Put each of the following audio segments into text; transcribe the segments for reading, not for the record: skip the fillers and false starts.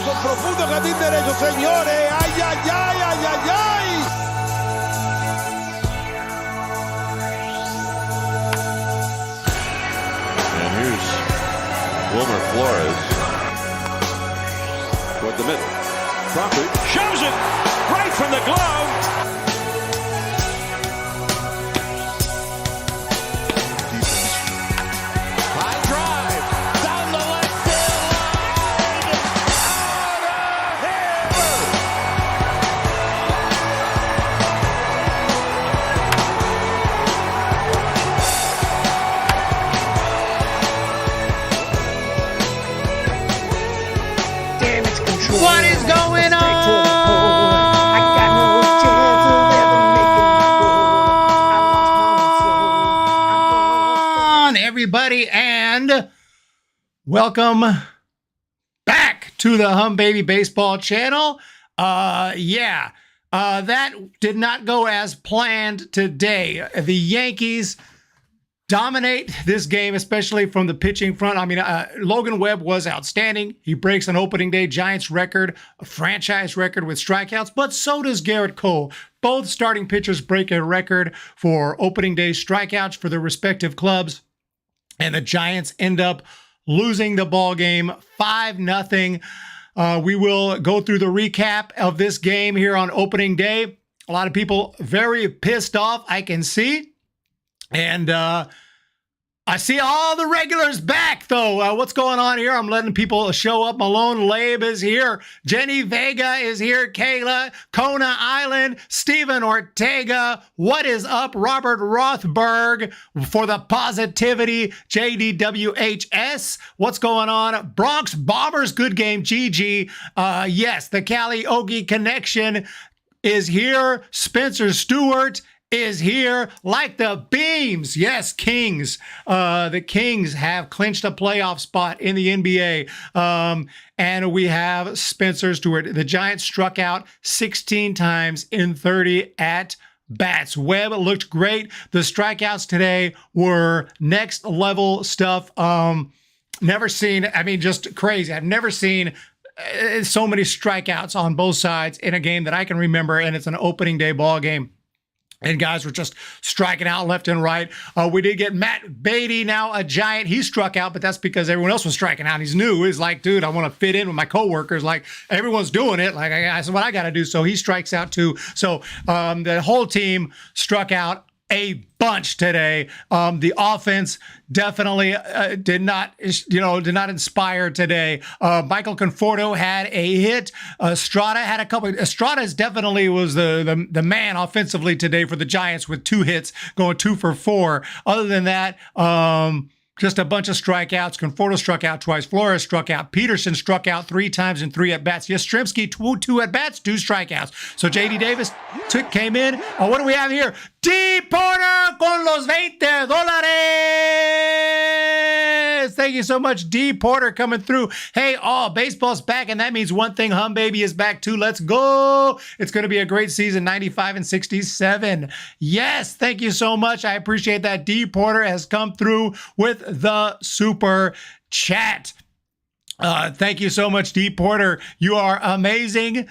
batazo profundo, jardín derecho, señores. ¡Ay, ay, ay, ay, ay, ay! And here's Wilmer Flores toward the middle. Crawford shows it right from the glove. What is going on, everybody, and welcome back to the Humm Baby Baseball channel. That did not go as planned today. The Yankees dominate this game, especially from the pitching front. I mean, Logan Webb was outstanding. He breaks an opening day Giants record, a franchise record with strikeouts, but so does Gerrit Cole. Both starting pitchers break a record for opening day strikeouts for their respective clubs, and the Giants end up losing the ball game 5-0. We will go through the recap of this game here on opening day. A lot of people very pissed off, I can see. And I see all the regulars back, though. What's going on here? I'm letting people show up. Malone Labe is here. Jenny Vega is here. Kayla, Kona Island, Steven Ortega. What is up? Robert Rothberg for the positivity. JDWHS. What's going on? Bronx Bombers, good game. GG. Yes, the Cali Ogie connection is here. Spencer Stewart is here like the Beams. Yes, Kings. The Kings have clinched a playoff spot in the NBA. And we have Spencer Stewart. The Giants struck out 16 times in 30 at bats. Webb looked great. The strikeouts today were next level stuff. Never seen, I mean, just crazy. I've never seen so many strikeouts on both sides in a game that I can remember, and it's an opening day ball game. And guys were just striking out left and right. We did get Matt Beatty, now a Giant. He struck out, but that's because everyone else was striking out. He's new. He's like, dude, I want to fit in with my coworkers. Like, everyone's doing it. Like, I said, what I got to do. So he strikes out too. So the whole team struck out a bunch today. The offense definitely did not inspire today. Michael Conforto had a hit. Estrada had a couple. Estrada definitely was the man offensively today for the Giants with 2 hits, going 2 for 4. Other than that, just a bunch of strikeouts. Conforto struck out twice. Flores struck out. Peterson struck out 3 times in 3 at-bats. Yastrzemski, 2 at-bats, 2 strikeouts. So J.D. Davis came in. What do we have here? D. Porter con los $20. Thank you so much, D. Porter, coming through. Hey, baseball's back, and that means one thing. Humm Baby is back, too. Let's go. It's going to be a great season, 95 and 67. Yes, thank you so much. I appreciate that. D. Porter has come through with the super chat. Thank you so much, D. Porter. You are amazing.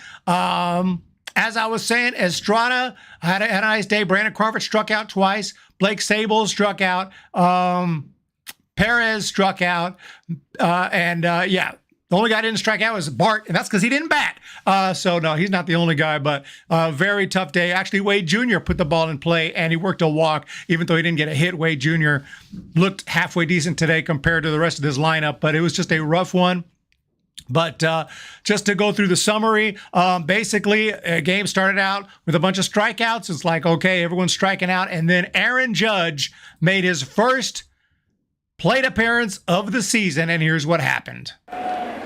As I was saying, Estrada had a nice day. Brandon Crawford struck out twice. Blake Sable struck out. Perez struck out. The only guy that didn't strike out was Bart, and that's because he didn't bat. So, no, he's not the only guy, but very tough day. Actually, Wade Jr. put the ball in play, and he worked a walk, even though he didn't get a hit. Wade Jr. looked halfway decent today compared to the rest of this lineup, but it was just a rough one. But just to go through the summary, basically, a game started out with a bunch of strikeouts. It's like, okay, everyone's striking out. And then Aaron Judge made his first plate appearance of the season, and here's what happened. That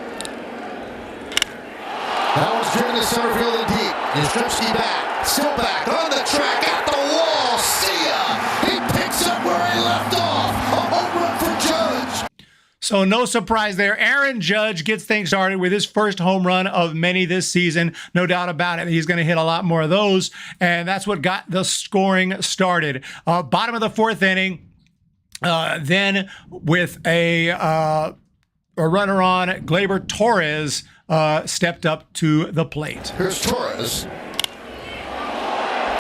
was driven to center field and deep. Yastrzemski back, still back, on the track, at the wall. See ya! He picks up where he left off. A home run for Judge. So no surprise there. Aaron Judge gets things started with his first home run of many this season. No doubt about it. He's going to hit a lot more of those. And that's what got the scoring started. Bottom of the fourth inning. Then with a runner on, Gleyber Torres stepped up to the plate. Here's Torres.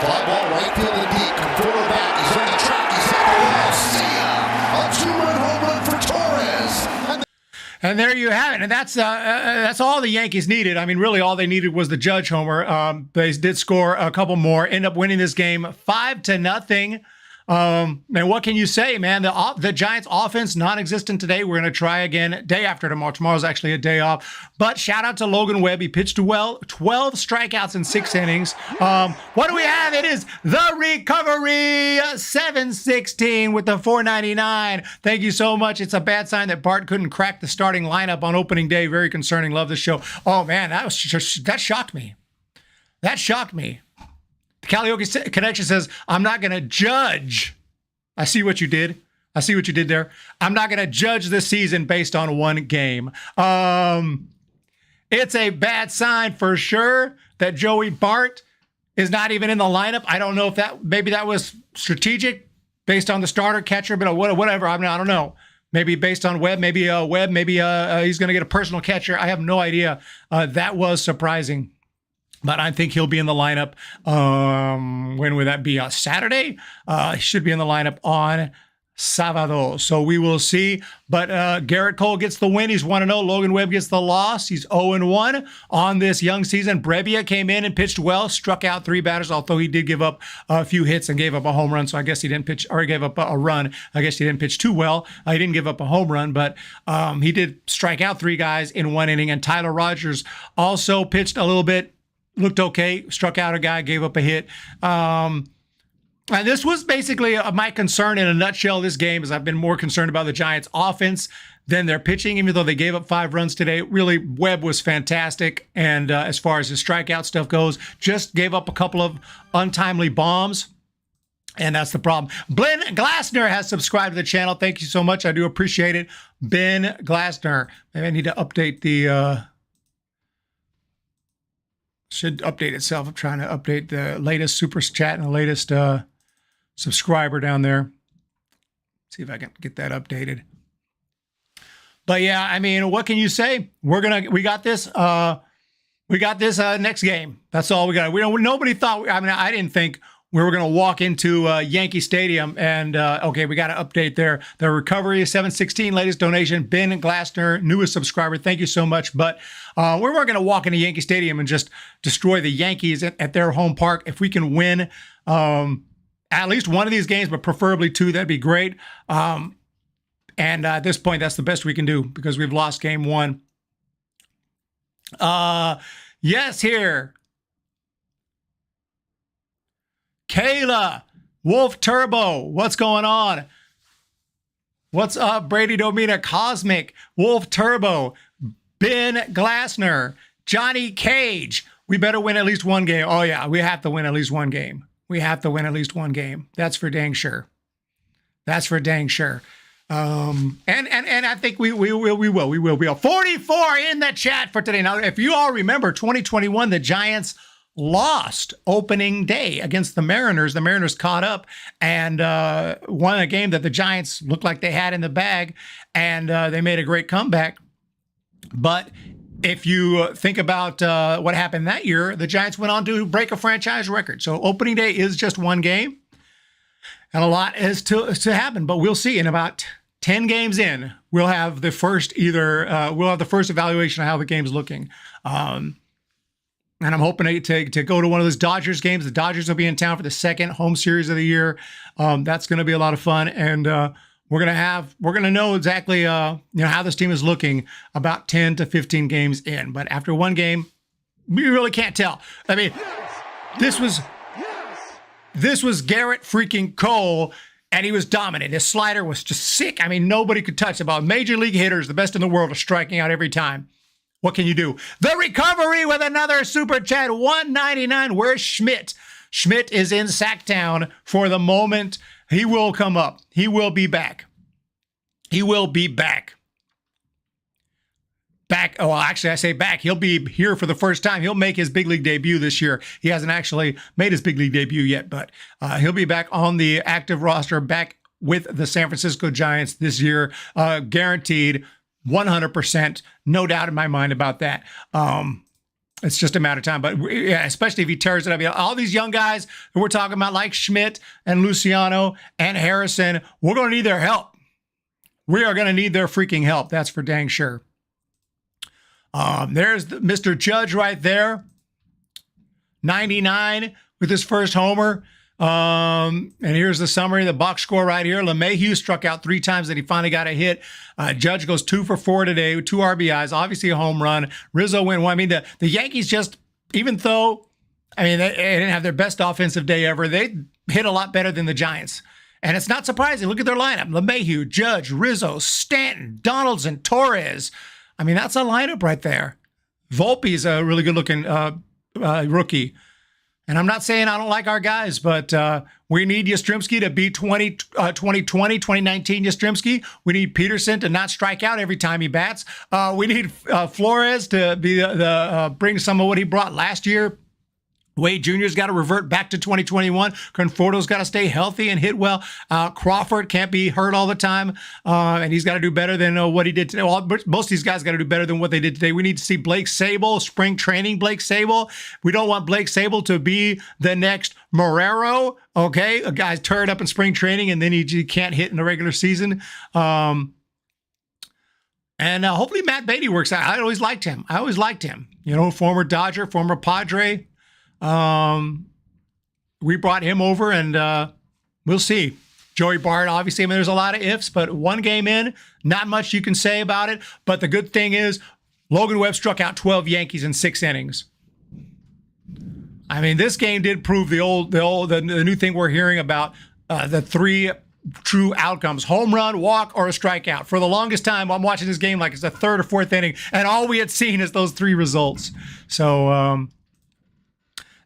Fly ball right field and deep. Conforto back. He's on the track. He's at the wall. See ya! A 2-run home run for Torres. And there you have it. And that's all the Yankees needed. I mean, really, all they needed was the Judge homer. They did score a couple more. End up winning this game 5-0. And what can you say, man? The Giants offense non-existent today. We're going to try again day after tomorrow. Tomorrow's actually a day off. But shout out to Logan Webb. He pitched well, 12 strikeouts in 6 innings. What do we have? It is the recovery, 7-16 with the 499. Thank you so much. It's a bad sign that Bart couldn't crack the starting lineup on opening day. Very concerning. Love the show. Oh man, that shocked me. That shocked me. Karaoke Connection says, I'm not going to judge. I see what you did. I see what you did there. I'm not going to judge this season based on one game. It's a bad sign for sure that Joey Bart is not even in the lineup. I don't know if maybe that was strategic based on the starter catcher, but whatever. I mean, I don't know. Maybe based on Webb, maybe he's going to get a personal catcher. I have no idea. That was surprising. But I think he'll be in the lineup. When would that be? Saturday? He should be in the lineup on Sábado. So we will see. But Gerrit Cole gets the win. He's 1-0. Logan Webb gets the loss. He's 0-1 on this young season. Brebbia came in and pitched well, struck out 3 batters, although he did give up a few hits and gave up a home run. So I guess he didn't pitch, or he gave up a run. I guess he didn't pitch too well. He didn't give up a home run, but he did strike out 3 guys in 1 inning. And Tyler Rogers also pitched a little bit. Looked okay, struck out a guy, gave up a hit. And this was basically my concern in a nutshell this game, is I've been more concerned about the Giants' offense than their pitching, even though they gave up 5 runs today. Really, Webb was fantastic. And as far as his strikeout stuff goes, just gave up a couple of untimely bombs. And that's the problem. Ben Glassner has subscribed to the channel. Thank you so much. I do appreciate it. Ben Glassner. Maybe I need to update the... should update itself. I'm trying to update the latest super chat and the latest subscriber down there. See if I can get that updated. But yeah, I mean, what can you say? We got this next game. That's all we got. Nobody thought, I didn't think we were going to walk into Yankee Stadium and, okay, we got to update there. The recovery is 716, latest donation. Ben Glassner, newest subscriber. Thank you so much. But we weren't going to walk into Yankee Stadium and just destroy the Yankees at their home park. If we can win at least one of these games, but preferably 2, that'd be great. And at this point, that's the best we can do because we've lost game 1. Yes, here. Kayla, Wolf Turbo, what's going on? What's up, Brady Domina, Cosmic, Wolf Turbo, Ben Glassner, Johnny Cage. We better win at least 1 game. Oh yeah, we have to win at least 1 game. We have to win at least 1 game. That's for dang sure. That's for dang sure. And I think we will. We are 44 in the chat for today. Now, if you all remember 2021, the Giants lost opening day against the Mariners. The Mariners caught up and won a game that the Giants looked like they had in the bag, and they made a great comeback. But if you think about what happened that year, the Giants went on to break a franchise record. So opening day is just 1 game, and a lot is to happen. But we'll see. In about 10 games in, we'll have the first evaluation of how the game's looking. And I'm hoping to go to one of those Dodgers games. The Dodgers will be in town for the 2nd home series of the year. That's going to be a lot of fun, and we're gonna know exactly how this team is looking about 10 to 15 games in. But after 1 game, we really can't tell. I mean, this was Gerrit freaking Cole, and he was dominant. His slider was just sick. I mean, nobody could touch it. About major league hitters, the best in the world, are striking out every time. What can you do? The recovery with another super chat, 199. Where's Schmidt? Schmidt is in Sacktown for the moment. He will come up. He will be back. He will be back. Back. Oh, actually, I say back. He'll be here for the first time. He'll make his big league debut this year. He hasn't actually made his big league debut yet, but he'll be back on the active roster, back with the San Francisco Giants this year, guaranteed. 100%. No doubt in my mind about that. It's just a matter of time. But yeah, especially if he tears it up. You know, all these young guys who we're talking about, like Schmidt and Luciano and Harrison, we're going to need their help. We are going to need their freaking help. That's for dang sure. There's Mr. Judge right there. 99 with his first homer. And here's the summary, the box score right here. LeMahieu struck out 3 times and he finally got a hit. Judge goes 2 for 4 today with 2 RBIs, obviously a home run. Rizzo went 1. I mean, the Yankees just, even though, I mean, they didn't have their best offensive day ever, they hit a lot better than the Giants. And it's not surprising. Look at their lineup. LeMahieu, Judge, Rizzo, Stanton, Donaldson, Torres. I mean, that's a lineup right there. Volpe's a really good-looking rookie. And I'm not saying I don't like our guys, but we need Yastrzemski to beat 2019 Yastrzemski. We need Peterson to not strike out every time he bats. We need Flores to be bring some of what he brought last year. Wade Jr.'s got to revert back to 2021. Conforto's got to stay healthy and hit well. Crawford can't be hurt all the time, and he's got to do better than what he did today. Well, most of these guys got to do better than what they did today. We need to see Blake Sable, spring training Blake Sable. We don't want Blake Sable to be the next Marrero, okay? A guy's turned up in spring training, and then he can't hit in the regular season. And hopefully Matt Beatty works out. I always liked him. You know, former Dodger, former Padre. We brought him over, and we'll see. Joey Bart, obviously, I mean, there's a lot of ifs, but 1 game in, not much you can say about it. But the good thing is, Logan Webb struck out 12 Yankees in 6 innings. I mean, this game did prove the new thing we're hearing about, the 3 true outcomes: home run, walk, or a strikeout. For the longest time, I'm watching this game like it's the 3rd or 4th inning, and all we had seen is those 3 results. So,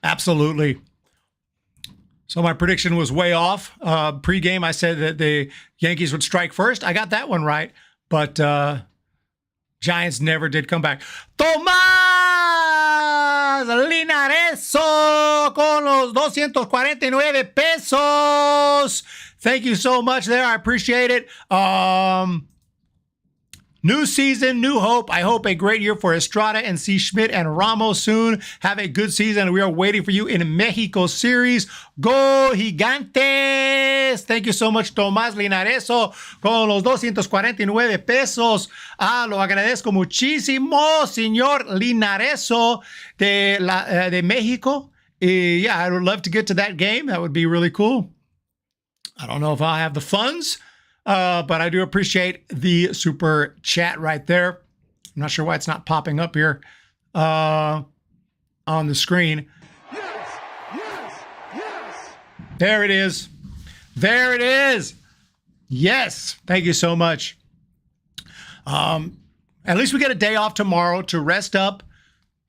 absolutely. So my prediction was way off. Pre-game, I said that the Yankees would strike first. I got that one right, but Giants never did come back. Tomás Linareso con los 249 pesos. Thank you so much there. I appreciate it. New season, new hope. I hope a great year for Estrada and C. Schmidt and Ramos soon. Have a good season. We are waiting for you in Mexico series. Go Gigantes! Thank you so much, Tomás Linareso, con los 249 pesos. Lo agradezco muchísimo, señor Linareso de Mexico. Yeah, I would love to get to that game. That would be really cool. I don't know if I'll have the funds. But I do appreciate the super chat right there. I'm not sure why it's not popping up here on the screen. Yes, yes, yes. There it is. There it is. Yes. Thank you so much. At least we get a day off tomorrow to rest up,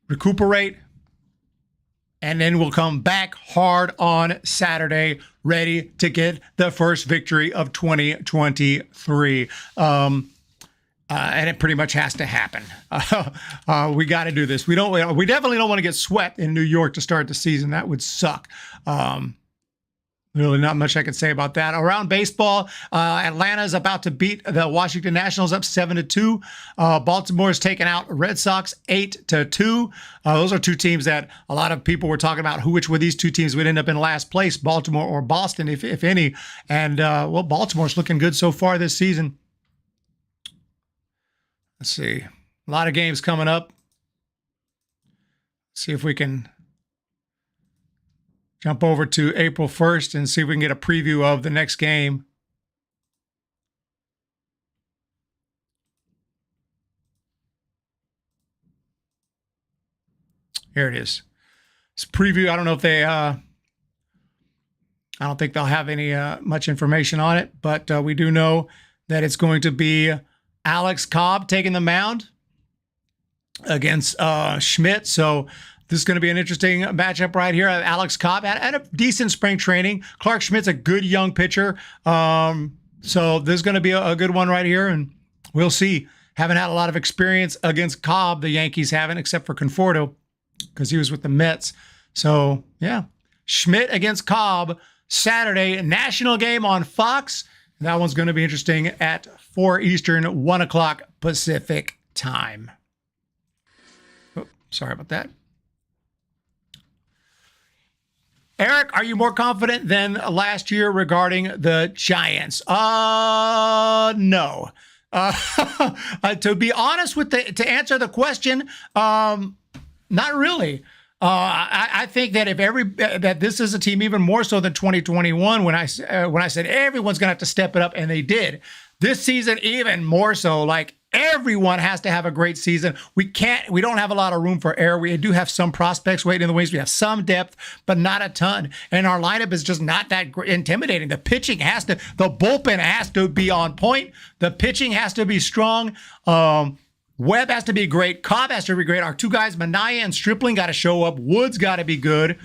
recuperate, and then we'll come back hard on Saturday, ready to get the first victory of 2023. And it pretty much has to happen. We got to do this. We definitely don't want to get swept in New York to start the season. That would suck. Really not much I can say about that. Around baseball, Atlanta is about to beat the Washington Nationals up 7-2. Baltimore is taking out Red Sox 8-2. Those are 2 teams that a lot of people were talking about which of these 2 teams would end up in last place, Baltimore or Boston, if any. And, well, Baltimore's looking good so far this season. Let's see. A lot of games coming up. See if we can jump over to April 1st and see if we can get a preview of the next game. Here it is. It's preview. I don't know if they, I don't think they'll have any much information on it, but we do know that it's going to be Alex Cobb taking the mound against Schmidt. So this is going to be an interesting matchup right here. Alex Cobb had a decent spring training. Clark Schmidt's a good young pitcher. So this is going to be a good one right here, and we'll see. Haven't had a lot of experience against Cobb. The Yankees haven't, except for Conforto, because he was with the Mets. So, yeah. Schmidt against Cobb, Saturday, national game on Fox. That one's going to be interesting at 4 Eastern, 1 o'clock Pacific time. Oh, sorry about that. Eric, are you more confident than last year regarding the Giants? No. To be honest to answer the question, not really. I think that that this is a team even more so than 2021 when I said everyone's gonna have to step it up, and they did. This season even more so. Like, everyone has to have a great season. We don't have a lot of room for error. We do have some prospects waiting in the wings. We have some depth, but not a ton. And our lineup is just not that intimidating. The bullpen has to be on point. The pitching has to be strong. Webb has to be great. Cobb has to be great. Our two guys, Manaea and Stripling, got to show up. Wood's got to be good.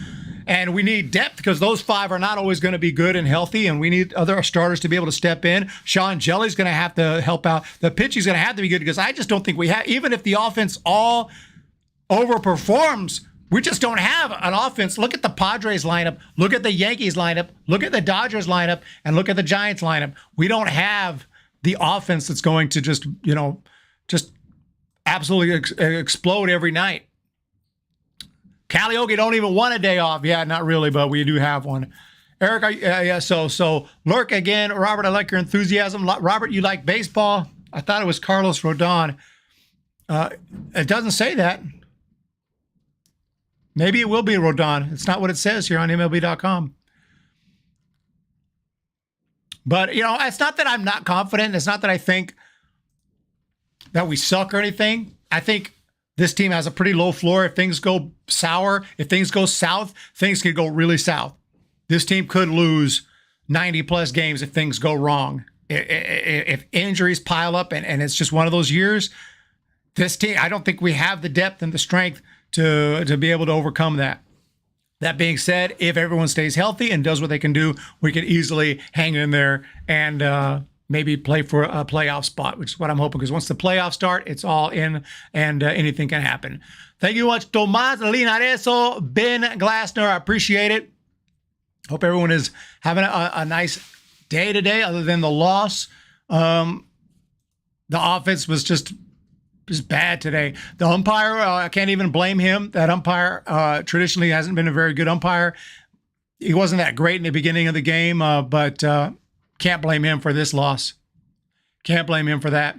And we need depth because those 5 are not always going to be good and healthy, and we need other starters to be able to step in. Sean Jelly's going to have to help out. The pitching's going to have to be good because I just don't think we have, even if the offense all overperforms, we just don't have an offense. Look at the Padres lineup. Look at the Yankees lineup. Look at the Dodgers lineup. And look at the Giants lineup. We don't have the offense that's going to just absolutely explode every night. Kallioke don't even want a day off. Yeah, not really, but we do have one. Eric, so Lurk again. Robert, I like your enthusiasm. Robert, you like baseball? I thought it was Carlos Rodon. It doesn't say that. Maybe it will be Rodon. It's not what it says here on MLB.com. But, it's not that I'm not confident. It's not that I think that we suck or anything. I think this team has a pretty low floor. If things go sour, if things go south, things could go really south. This team could lose 90-plus games if things go wrong. If injuries pile up and it's just one of those years, this team, I don't think we have the depth and the strength to be able to overcome that. That being said, if everyone stays healthy and does what they can do, we could easily hang in there and maybe play for a playoff spot, which is what I'm hoping, because once the playoffs start, it's all in and anything can happen. Thank you much, Tomas Linareso, Ben Glassner. I appreciate it. Hope everyone is having a nice day today other than the loss. The offense was just bad today. The umpire, I can't even blame him. That umpire traditionally hasn't been a very good umpire. He wasn't that great in the beginning of the game, but can't blame him for this loss. Can't blame him for that.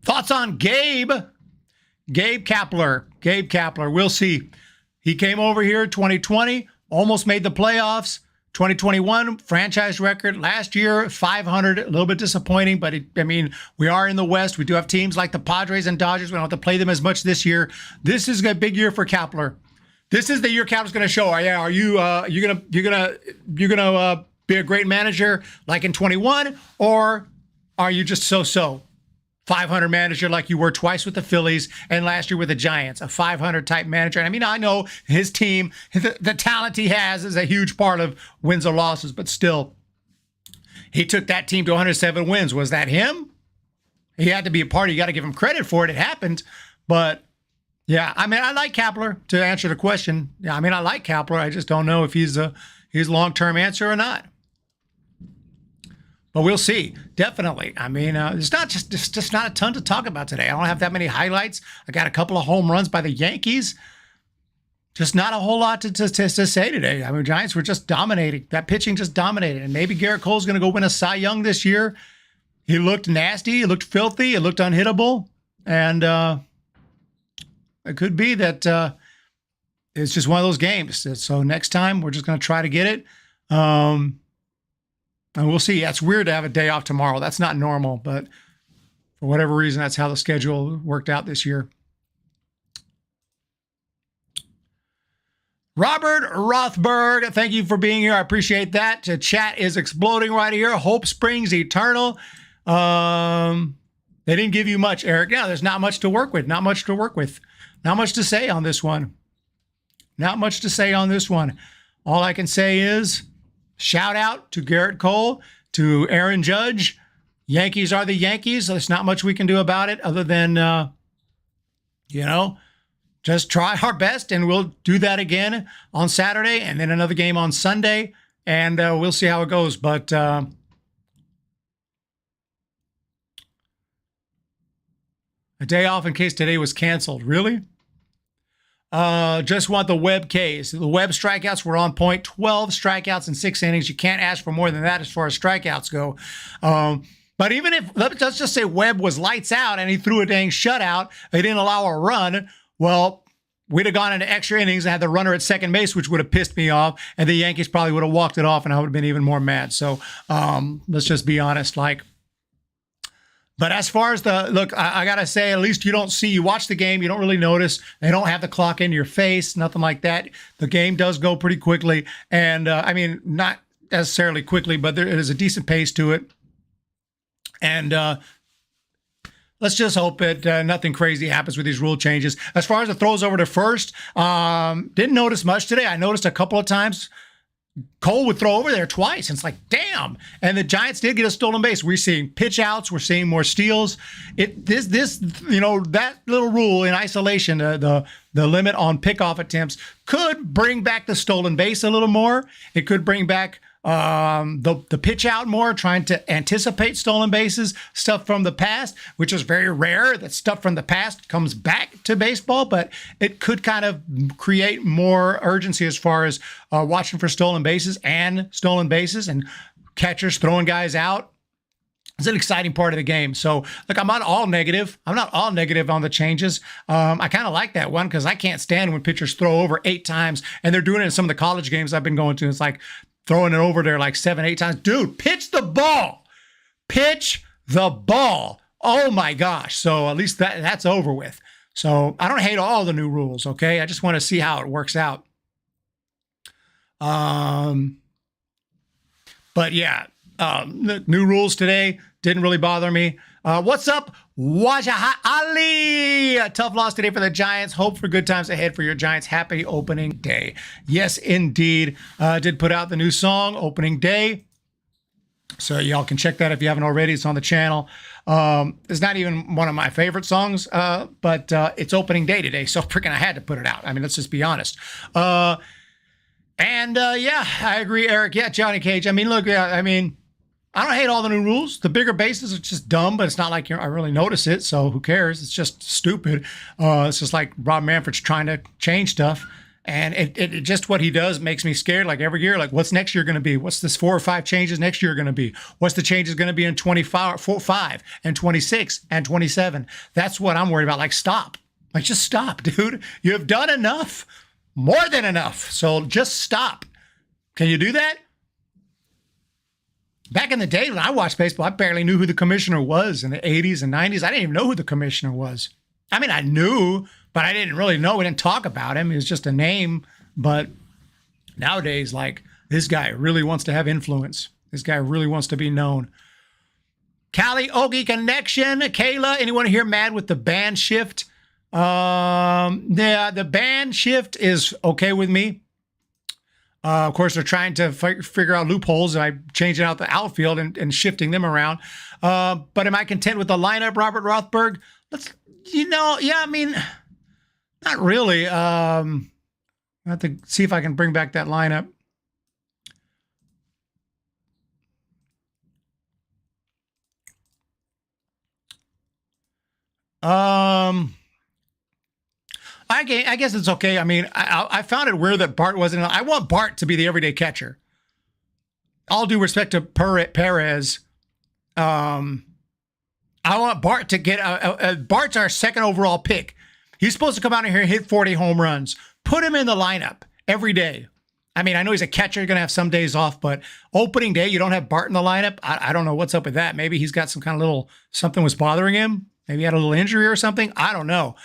Thoughts on Gabe? Gabe Kapler. We'll see. He came over here 2020, almost made the playoffs. 2021 franchise record. Last year, 500, a little bit disappointing, but we are in the West. We do have teams like the Padres and Dodgers. We don't have to play them as much this year. This is a big year for Kapler. This is the year Kapler's going to show. Yeah, are you gonna be a great manager like in 21, or are you just so 500 manager like you were twice with the Phillies and last year with the Giants, a 500 type manager? And I know his team, the talent he has is a huge part of wins or losses, but still, he took that team to 107 wins. Was that him? He had to be a part. You got to give him credit for it. It happened. But yeah, I like Kapler, to answer the question. Yeah, I like Kapler. I just don't know if he's a long-term answer or not. But we'll see. Definitely. It's just not a ton to talk about today. I don't have that many highlights. I got a couple of home runs by the Yankees. Just not a whole lot to say today. Giants were just dominating. That pitching just dominated. And maybe Gerrit Cole's going to go win a Cy Young this year. He looked nasty. He looked filthy. It looked unhittable. And it could be that it's just one of those games. So next time, we're just going to try to get it. And we'll see. It's weird to have a day off tomorrow. That's not normal, but for whatever reason, that's how the schedule worked out this year. Robert Rothberg, thank you for being here. I appreciate that. The chat is exploding right here. Hope springs eternal. They didn't give you much, Eric. Yeah, there's not much to work with. Not much to say on this one. All I can say is, shout out to Gerrit Cole, to Aaron Judge. Yankees are the Yankees. There's not much we can do about it other than, just try our best, and we'll do that again on Saturday and then another game on Sunday, and we'll see how it goes. But a day off in case today was canceled. Really? Just want the Webb case. The Webb strikeouts were on point. 12 strikeouts in 6 innings. You can't ask for more than that as far as strikeouts go. But even if, let's just say Webb was lights out and he threw a dang shutout, they didn't allow a run, well, we'd have gone into extra innings and had the runner at second base, which would have pissed me off, and the Yankees probably would have walked it off, and I would have been even more mad. So let's just be honest. But as far as look, I got to say, at least you watch the game, you don't really notice. They don't have the clock in your face, nothing like that. The game does go pretty quickly. And I mean, not necessarily quickly, but there is a decent pace to it. And let's just hope that nothing crazy happens with these rule changes. As far as the throws over to first, didn't notice much today. I noticed a couple of times Cole would throw over there twice. And it's like, damn. And the Giants did get a stolen base. We're seeing pitch outs. We're seeing more steals. That little rule in isolation, the limit on pickoff attempts could bring back the stolen base a little more. It could bring back the pitch out more, trying to anticipate stolen bases, stuff from the past, which is very rare that stuff from the past comes back to baseball, but it could kind of create more urgency as far as watching for stolen bases and catchers throwing guys out. It's an exciting part of the game. So, look, I'm not all negative. I'm not all negative on the changes. I kind of like that one because I can't stand when pitchers throw over 8 times, and they're doing it in some of the college games I've been going to. It's like throwing it over there like 7, 8 times. Dude, pitch the ball. Pitch the ball. Oh, my gosh. So at least that's over with. So I don't hate all the new rules, okay? I just want to see how it works out. But, yeah, the new rules today didn't really bother me. What's up, Wajaha Ali? A tough loss today for the Giants. Hope for good times ahead for your Giants. Happy opening day. Yes, indeed. Did put out the new song, Opening Day. So y'all can check that if you haven't already. It's on the channel. It's not even one of my favorite songs, but it's opening day today. So freaking I had to put it out. I mean, let's just be honest. Yeah, I agree, Eric. Yeah, Johnny Cage. I mean, look, I don't hate all the new rules. The bigger bases are just dumb, but it's not like I really notice it, so who cares? It's just stupid. It's just like Rob Manfred's trying to change stuff, and it just what he does makes me scared. Like every year, like what's next year going to be? What's this 4 or 5 changes next year going to be? What's the changes going to be in 25 and 26 and 27? That's what I'm worried about. Like stop. Like just stop, dude. You have done enough. More than enough. So just stop. Can you do that? Back in the day when I watched baseball, I barely knew who the commissioner was in the 80s and 90s. I didn't even know who the commissioner was. I mean, I knew, but I didn't really know. We didn't talk about him. He was just a name. But nowadays, like, this guy really wants to have influence. This guy really wants to be known. Cali Ogie Connection. Kayla, anyone here mad with the band shift? Yeah, the band shift is okay with me. Of course, they're trying to figure out loopholes by changing out the outfield and shifting them around. But am I content with the lineup, Robert Rothberg? Yeah, I mean, not really. I have to see if I can bring back that lineup. I guess it's okay. I mean, I found it weird that Bart wasn't. I want Bart to be the everyday catcher. All due respect to Perez, I want Bart to get. Bart's our second overall pick. He's supposed to come out here and hit 40 home runs. Put him in the lineup every day. I mean, I know he's a catcher. You're going to have some days off, but opening day, you don't have Bart in the lineup. I don't know what's up with that. Maybe he's got some kind of something was bothering him. Maybe he had a little injury or something. I don't know.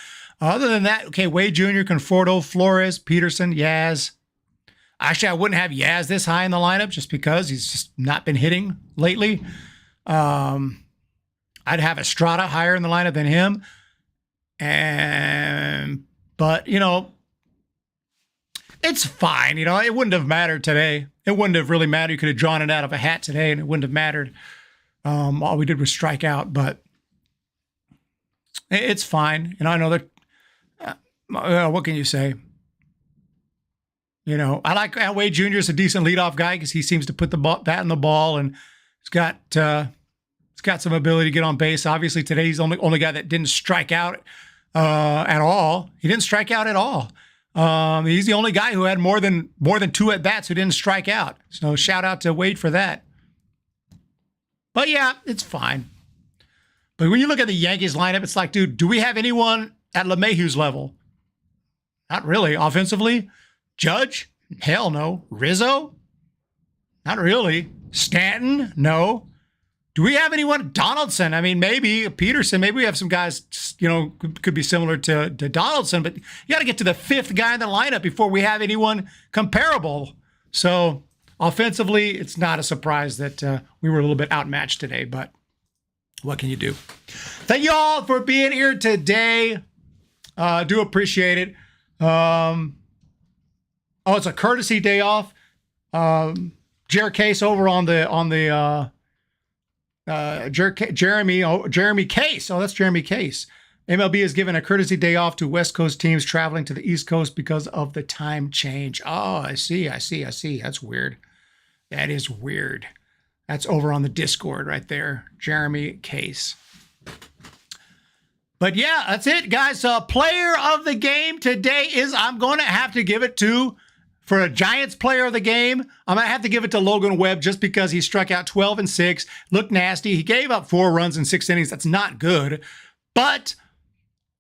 Other than that, okay, Wade Jr., Conforto, Flores, Peterson, Yaz. Actually, I wouldn't have Yaz this high in the lineup just because he's just not been hitting lately. I'd have Estrada higher in the lineup than him. But, it's fine. It wouldn't have mattered today. It wouldn't have really mattered. You could have drawn it out of a hat today and it wouldn't have mattered. All we did was strike out, but it's fine. I know that What can you say? You know, I like Wade Jr. is a decent leadoff guy because he seems to put the bat in the ball, and he's got some ability to get on base. Obviously, today he's the only guy that didn't strike out at all. He didn't strike out at all. He's the only guy who had more than 2 at bats who didn't strike out. So shout out to Wade for that. But yeah, it's fine. But when you look at the Yankees lineup, it's like, dude, do we have anyone at LeMahieu's level? Not really. Offensively, Judge? Hell no. Rizzo? Not really. Stanton? No. Do we have anyone? Donaldson? I mean, maybe Peterson. Maybe we have some guys, you know, could be similar to Donaldson, but you got to get to the 5th guy in the lineup before we have anyone comparable. So offensively, it's not a surprise that we were a little bit outmatched today, but what can you do? Thank you all for being here today. Do appreciate it. It's a courtesy day off. Gerrit Case over on the Jeremy Case. Oh, that's Jeremy Case. MLB has given a courtesy day off to West Coast teams traveling to the East Coast because of the time change. Oh, I see. That's weird. That is weird. That's over on the Discord right there. Jeremy Case. But yeah, that's it, guys. Player of the game today is, I'm going to have to give it to, for a Giants player of the game, I'm going to have to give it to Logan Webb just because he struck out 12 and 6, looked nasty. He gave up 4 runs in 6 innings. That's not good, but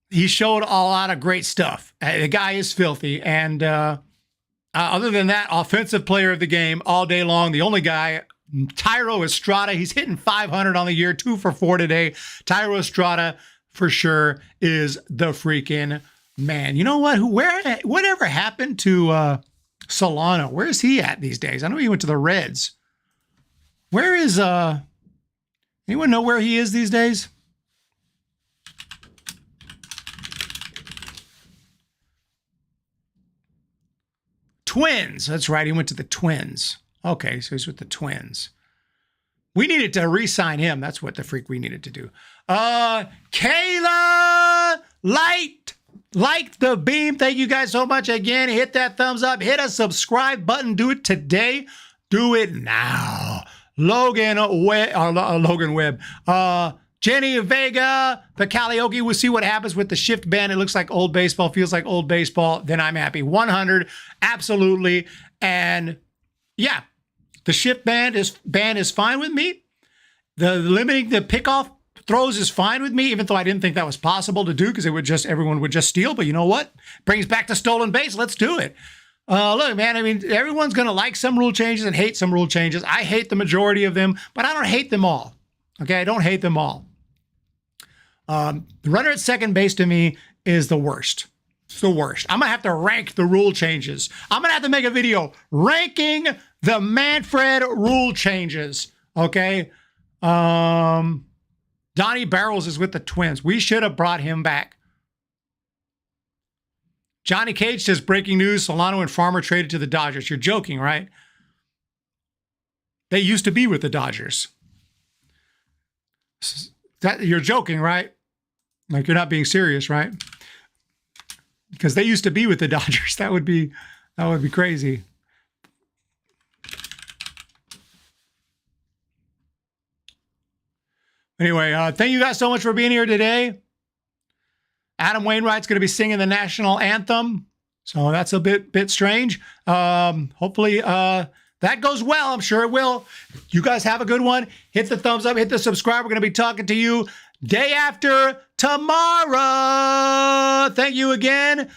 he showed a lot of great stuff. The guy is filthy. And other than that, offensive player of the game all day long. The only guy, Thairo Estrada, he's hitting 500 on the year, 2 for 4 today. Thairo Estrada, for sure, is the freaking man. You know what? Whatever happened to Solano? Where is he at these days? I know he went to the Reds. Where is anyone know where he is these days? Twins. That's right. He went to the Twins. Okay, so he's with the Twins. We needed to re-sign him. That's what the freak we needed to do. Kayla Light. Like the beam. Thank you guys so much again. Hit that thumbs up. Hit a subscribe button. Do it today. Do it now. Logan Webb. Jenny Vega, the Karaoke. We'll see what happens with the shift band. It looks like old baseball. Feels like old baseball. Then I'm happy. 100. Absolutely. And yeah, the shift band is fine with me. The limiting the pickoff throws is fine with me, even though I didn't think that was possible to do because everyone would just steal. But you know what? Brings back the stolen base. Let's do it. Look, man, I mean, everyone's going to like some rule changes and hate some rule changes. I hate the majority of them, but I don't hate them all. Okay, I don't hate them all. The runner at second base to me is the worst. It's the worst. I'm going to have to rank the rule changes. I'm going to have to make a video ranking the Manfred rule changes. Okay. Donnie Barrels is with the Twins. We should have brought him back. Johnny Cage says, breaking news, Solano and Farmer traded to the Dodgers. You're joking, right? They used to be with the Dodgers. You're joking, right? Like you're not being serious, right? Because they used to be with the Dodgers. That would be crazy. Anyway, thank you guys so much for being here today. Adam Wainwright's going to be singing the national anthem, so that's a bit strange. Hopefully that goes well. I'm sure it will. You guys have a good one. Hit the thumbs up. Hit the subscribe. We're going to be talking to you day after tomorrow. Thank you again.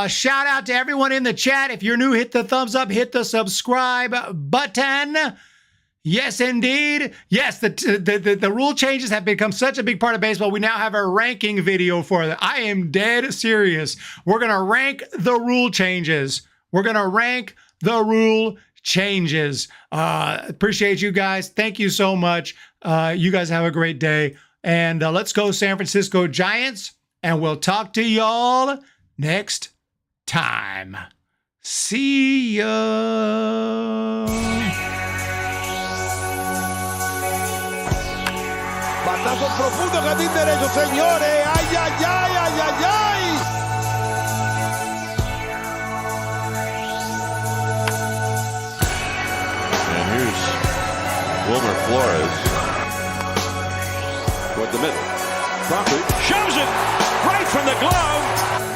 Shout out to everyone in the chat. If you're new, hit the thumbs up. Hit the subscribe button. Yes, indeed. Yes, the rule changes have become such a big part of baseball. We now have a ranking video for that. I am dead serious. We're going to rank the rule changes. We're going to rank the rule changes. Appreciate you guys. Thank you so much. You guys have a great day. And let's go San Francisco Giants. And we'll talk to y'all next time. See ya. Batazo profundo, jardín derecho, señores. ¡Ay, ay, ay, ay, ay, ay! Flores. Toward the middle. Crawford shows it right from the glove.